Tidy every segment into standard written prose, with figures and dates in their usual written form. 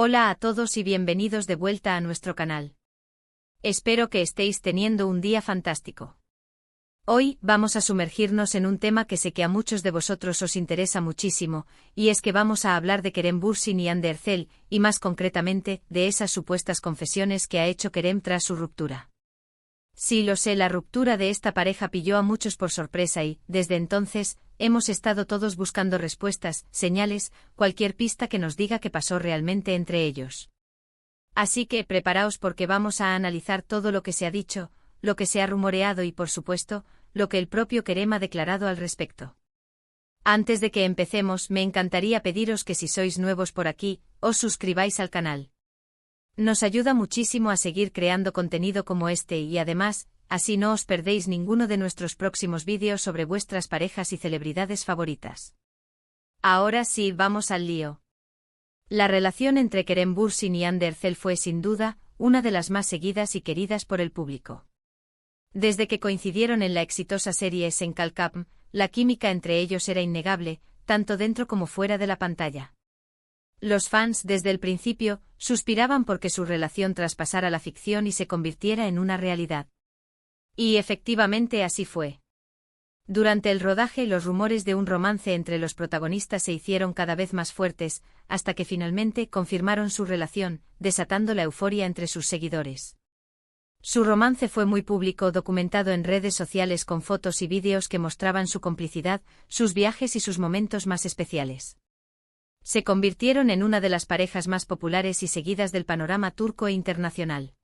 Hola a todos y bienvenidos de vuelta a nuestro canal. Espero que estéis teniendo un día fantástico. Hoy vamos a sumergirnos en un tema que sé que a muchos de vosotros os interesa muchísimo, y es que vamos a hablar de Kerem Bürsin y Hande Erçel, y más concretamente, de esas supuestas confesiones que ha hecho Kerem tras su ruptura. Sí, lo sé, la ruptura de esta pareja pilló a muchos por sorpresa y, desde entonces, hemos estado todos buscando respuestas, señales, cualquier pista que nos diga qué pasó realmente entre ellos. Así que preparaos porque vamos a analizar todo lo que se ha dicho, lo que se ha rumoreado y, por supuesto, lo que el propio Kerem ha declarado al respecto. Antes de que empecemos, me encantaría pediros que si sois nuevos por aquí, os suscribáis al canal. Nos ayuda muchísimo a seguir creando contenido como este y además, así no os perdéis ninguno de nuestros próximos vídeos sobre vuestras parejas y celebridades favoritas. Ahora sí, vamos al lío. La relación entre Kerem Bürsin y Hande Erçel fue sin duda una de las más seguidas y queridas por el público. Desde que coincidieron en la exitosa serie Senkalkam, la química entre ellos era innegable, tanto dentro como fuera de la pantalla. Los fans desde el principio suspiraban porque su relación traspasara la ficción y se convirtiera en una realidad. Y efectivamente así fue. Durante el rodaje los rumores de un romance entre los protagonistas se hicieron cada vez más fuertes, hasta que finalmente confirmaron su relación, desatando la euforia entre sus seguidores. Su romance fue muy público, documentado en redes sociales con fotos y vídeos que mostraban su complicidad, sus viajes y sus momentos más especiales. Se convirtieron en una de las parejas más populares y seguidas del panorama turco e internacional.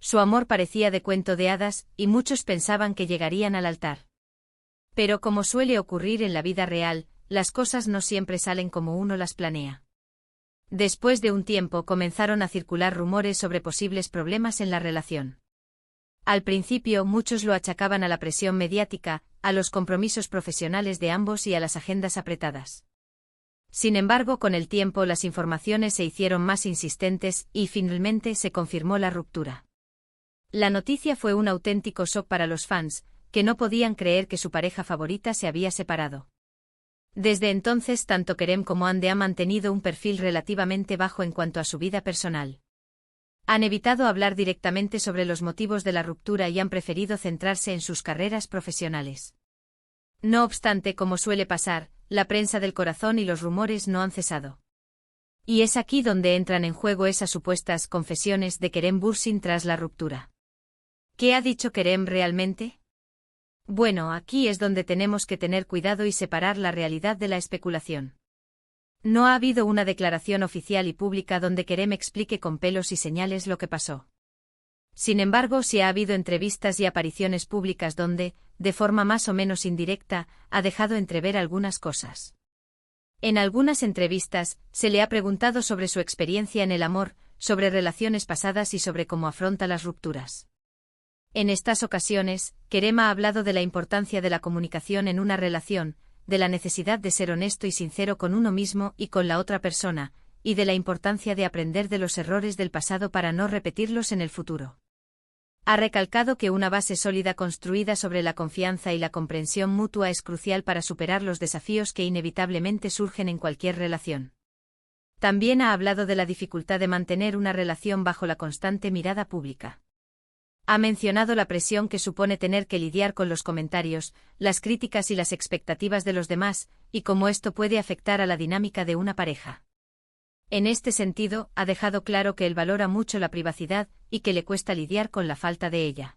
Su amor parecía de cuento de hadas, y muchos pensaban que llegarían al altar. Pero como suele ocurrir en la vida real, las cosas no siempre salen como uno las planea. Después de un tiempo comenzaron a circular rumores sobre posibles problemas en la relación. Al principio muchos lo achacaban a la presión mediática, a los compromisos profesionales de ambos y a las agendas apretadas. Sin embargo, con el tiempo las informaciones se hicieron más insistentes y finalmente se confirmó la ruptura. La noticia fue un auténtico shock para los fans, que no podían creer que su pareja favorita se había separado. Desde entonces tanto Kerem como Hande han mantenido un perfil relativamente bajo en cuanto a su vida personal. Han evitado hablar directamente sobre los motivos de la ruptura y han preferido centrarse en sus carreras profesionales. No obstante, como suele pasar, la prensa del corazón y los rumores no han cesado. Y es aquí donde entran en juego esas supuestas confesiones de Kerem Bürsin tras la ruptura. ¿Qué ha dicho Kerem realmente? Bueno, aquí es donde tenemos que tener cuidado y separar la realidad de la especulación. No ha habido una declaración oficial y pública donde Kerem explique con pelos y señales lo que pasó. Sin embargo, sí ha habido entrevistas y apariciones públicas donde, de forma más o menos indirecta, ha dejado entrever algunas cosas. En algunas entrevistas, se le ha preguntado sobre su experiencia en el amor, sobre relaciones pasadas y sobre cómo afronta las rupturas. En estas ocasiones, Kerem ha hablado de la importancia de la comunicación en una relación, de la necesidad de ser honesto y sincero con uno mismo y con la otra persona, y de la importancia de aprender de los errores del pasado para no repetirlos en el futuro. Ha recalcado que una base sólida construida sobre la confianza y la comprensión mutua es crucial para superar los desafíos que inevitablemente surgen en cualquier relación. También ha hablado de la dificultad de mantener una relación bajo la constante mirada pública. Ha mencionado la presión que supone tener que lidiar con los comentarios, las críticas y las expectativas de los demás, y cómo esto puede afectar a la dinámica de una pareja. En este sentido, ha dejado claro que él valora mucho la privacidad y que le cuesta lidiar con la falta de ella.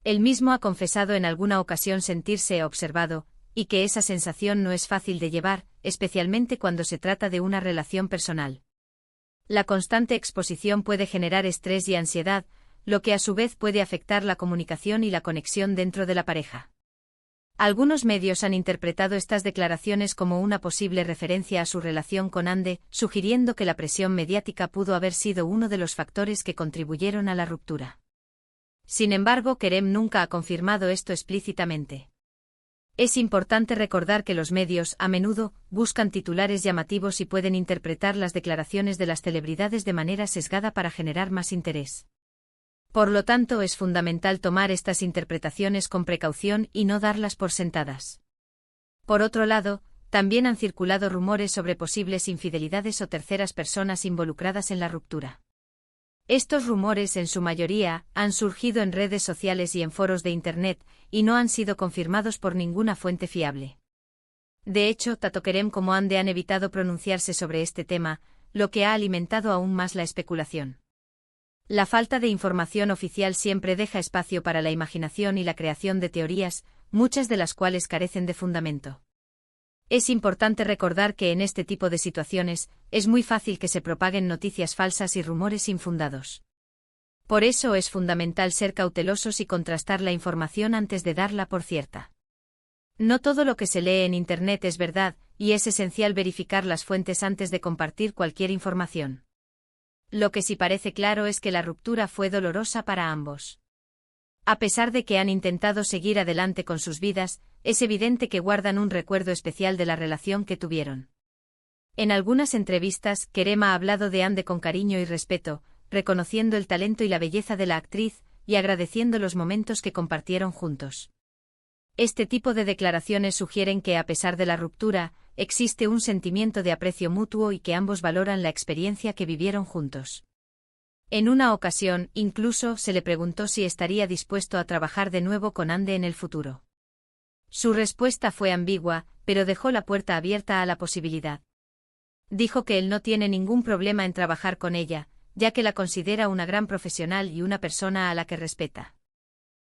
Él mismo ha confesado en alguna ocasión sentirse observado, y que esa sensación no es fácil de llevar, especialmente cuando se trata de una relación personal. La constante exposición puede generar estrés y ansiedad, lo que a su vez puede afectar la comunicación y la conexión dentro de la pareja. Algunos medios han interpretado estas declaraciones como una posible referencia a su relación con Hande, sugiriendo que la presión mediática pudo haber sido uno de los factores que contribuyeron a la ruptura. Sin embargo, Kerem nunca ha confirmado esto explícitamente. Es importante recordar que los medios, a menudo, buscan titulares llamativos y pueden interpretar las declaraciones de las celebridades de manera sesgada para generar más interés. Por lo tanto, es fundamental tomar estas interpretaciones con precaución y no darlas por sentadas. Por otro lado, también han circulado rumores sobre posibles infidelidades o terceras personas involucradas en la ruptura. Estos rumores, en su mayoría, han surgido en redes sociales y en foros de Internet, y no han sido confirmados por ninguna fuente fiable. De hecho, tanto Kerem como Hande han evitado pronunciarse sobre este tema, lo que ha alimentado aún más la especulación. La falta de información oficial siempre deja espacio para la imaginación y la creación de teorías, muchas de las cuales carecen de fundamento. Es importante recordar que en este tipo de situaciones, es muy fácil que se propaguen noticias falsas y rumores infundados. Por eso es fundamental ser cautelosos y contrastar la información antes de darla por cierta. No todo lo que se lee en Internet es verdad, y es esencial verificar las fuentes antes de compartir cualquier información. Lo que sí parece claro es que la ruptura fue dolorosa para ambos. A pesar de que han intentado seguir adelante con sus vidas, es evidente que guardan un recuerdo especial de la relación que tuvieron. En algunas entrevistas, Kerem ha hablado de Hande con cariño y respeto, reconociendo el talento y la belleza de la actriz, y agradeciendo los momentos que compartieron juntos. Este tipo de declaraciones sugieren que, a pesar de la ruptura, existe un sentimiento de aprecio mutuo y que ambos valoran la experiencia que vivieron juntos. En una ocasión, incluso, se le preguntó si estaría dispuesto a trabajar de nuevo con Hande en el futuro. Su respuesta fue ambigua, pero dejó la puerta abierta a la posibilidad. Dijo que él no tiene ningún problema en trabajar con ella, ya que la considera una gran profesional y una persona a la que respeta.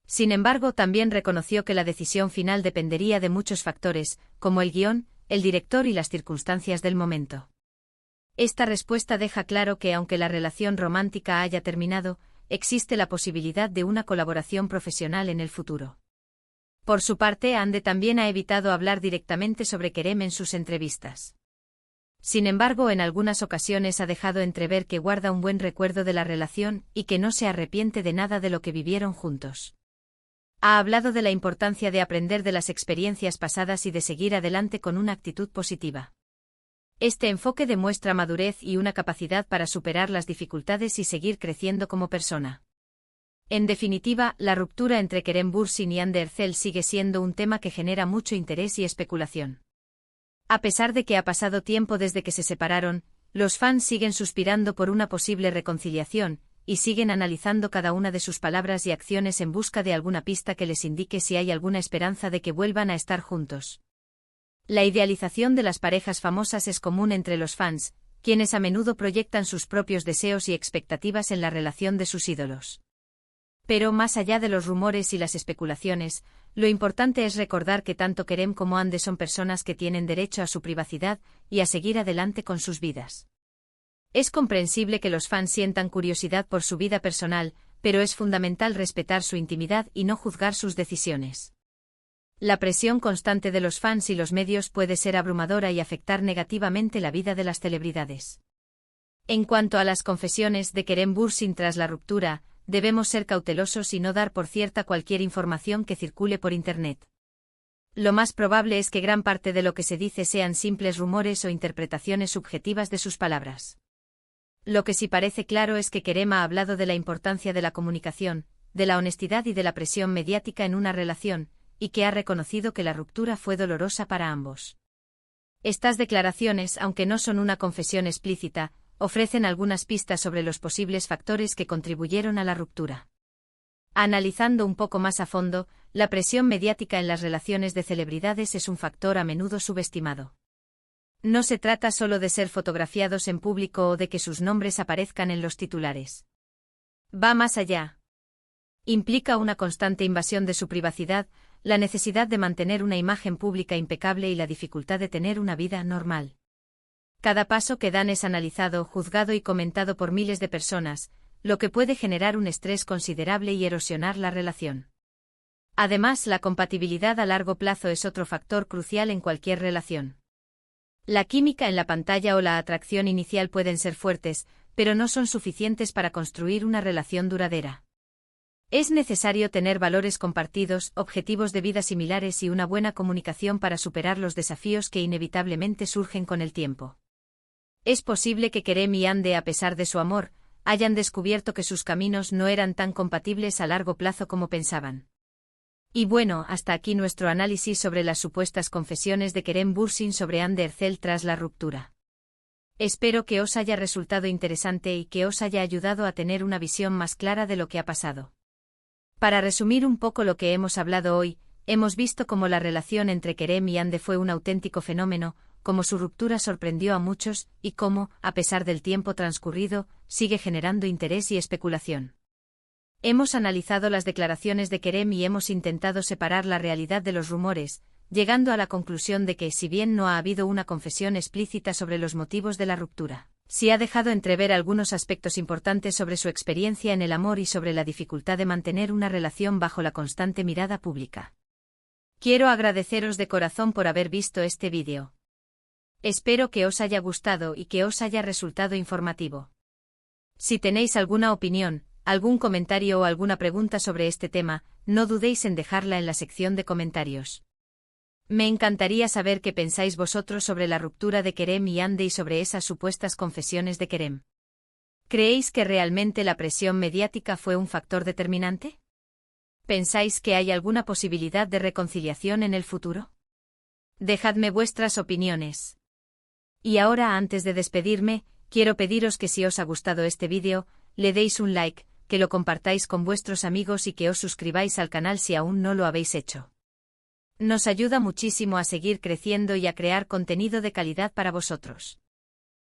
Sin embargo, también reconoció que la decisión final dependería de muchos factores, como el guión, el director y las circunstancias del momento. Esta respuesta deja claro que aunque la relación romántica haya terminado, existe la posibilidad de una colaboración profesional en el futuro. Por su parte, Hande también ha evitado hablar directamente sobre Kerem en sus entrevistas. Sin embargo, en algunas ocasiones ha dejado entrever que guarda un buen recuerdo de la relación y que no se arrepiente de nada de lo que vivieron juntos. Ha hablado de la importancia de aprender de las experiencias pasadas y de seguir adelante con una actitud positiva. Este enfoque demuestra madurez y una capacidad para superar las dificultades y seguir creciendo como persona. En definitiva, la ruptura entre Kerem Bürsin y Hande Erçel sigue siendo un tema que genera mucho interés y especulación. A pesar de que ha pasado tiempo desde que se separaron, los fans siguen suspirando por una posible reconciliación, y siguen analizando cada una de sus palabras y acciones en busca de alguna pista que les indique si hay alguna esperanza de que vuelvan a estar juntos. La idealización de las parejas famosas es común entre los fans, quienes a menudo proyectan sus propios deseos y expectativas en la relación de sus ídolos. Pero más allá de los rumores y las especulaciones, lo importante es recordar que tanto Kerem como Hande son personas que tienen derecho a su privacidad y a seguir adelante con sus vidas. Es comprensible que los fans sientan curiosidad por su vida personal, pero es fundamental respetar su intimidad y no juzgar sus decisiones. La presión constante de los fans y los medios puede ser abrumadora y afectar negativamente la vida de las celebridades. En cuanto a las confesiones de Kerem Bürsin tras la ruptura, debemos ser cautelosos y no dar por cierta cualquier información que circule por Internet. Lo más probable es que gran parte de lo que se dice sean simples rumores o interpretaciones subjetivas de sus palabras. Lo que sí parece claro es que Kerem ha hablado de la importancia de la comunicación, de la honestidad y de la presión mediática en una relación, y que ha reconocido que la ruptura fue dolorosa para ambos. Estas declaraciones, aunque no son una confesión explícita, ofrecen algunas pistas sobre los posibles factores que contribuyeron a la ruptura. Analizando un poco más a fondo, la presión mediática en las relaciones de celebridades es un factor a menudo subestimado. No se trata solo de ser fotografiados en público o de que sus nombres aparezcan en los titulares. Va más allá. Implica una constante invasión de su privacidad, la necesidad de mantener una imagen pública impecable y la dificultad de tener una vida normal. Cada paso que dan es analizado, juzgado y comentado por miles de personas, lo que puede generar un estrés considerable y erosionar la relación. Además, la compatibilidad a largo plazo es otro factor crucial en cualquier relación. La química en la pantalla o la atracción inicial pueden ser fuertes, pero no son suficientes para construir una relación duradera. Es necesario tener valores compartidos, objetivos de vida similares y una buena comunicación para superar los desafíos que inevitablemente surgen con el tiempo. Es posible que Kerem y Hande, a pesar de su amor, hayan descubierto que sus caminos no eran tan compatibles a largo plazo como pensaban. Y bueno, hasta aquí nuestro análisis sobre las supuestas confesiones de Kerem Bürsin sobre Hande Erçel tras la ruptura. Espero que os haya resultado interesante y que os haya ayudado a tener una visión más clara de lo que ha pasado. Para resumir un poco lo que hemos hablado hoy, hemos visto cómo la relación entre Kerem y Hande fue un auténtico fenómeno, cómo su ruptura sorprendió a muchos y cómo, a pesar del tiempo transcurrido, sigue generando interés y especulación. Hemos analizado las declaraciones de Kerem y hemos intentado separar la realidad de los rumores, llegando a la conclusión de que, si bien no ha habido una confesión explícita sobre los motivos de la ruptura, sí ha dejado entrever algunos aspectos importantes sobre su experiencia en el amor y sobre la dificultad de mantener una relación bajo la constante mirada pública. Quiero agradeceros de corazón por haber visto este vídeo. Espero que os haya gustado y que os haya resultado informativo. Si tenéis alguna opinión, algún comentario o alguna pregunta sobre este tema, no dudéis en dejarla en la sección de comentarios. Me encantaría saber qué pensáis vosotros sobre la ruptura de Kerem y Hande y sobre esas supuestas confesiones de Kerem. ¿Creéis que realmente la presión mediática fue un factor determinante? ¿Pensáis que hay alguna posibilidad de reconciliación en el futuro? Dejadme vuestras opiniones. Y ahora, antes de despedirme, quiero pediros que si os ha gustado este vídeo, le deis un like, que lo compartáis con vuestros amigos y que os suscribáis al canal si aún no lo habéis hecho. Nos ayuda muchísimo a seguir creciendo y a crear contenido de calidad para vosotros.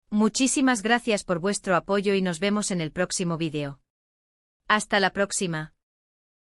Muchísimas gracias por vuestro apoyo y nos vemos en el próximo vídeo. Hasta la próxima.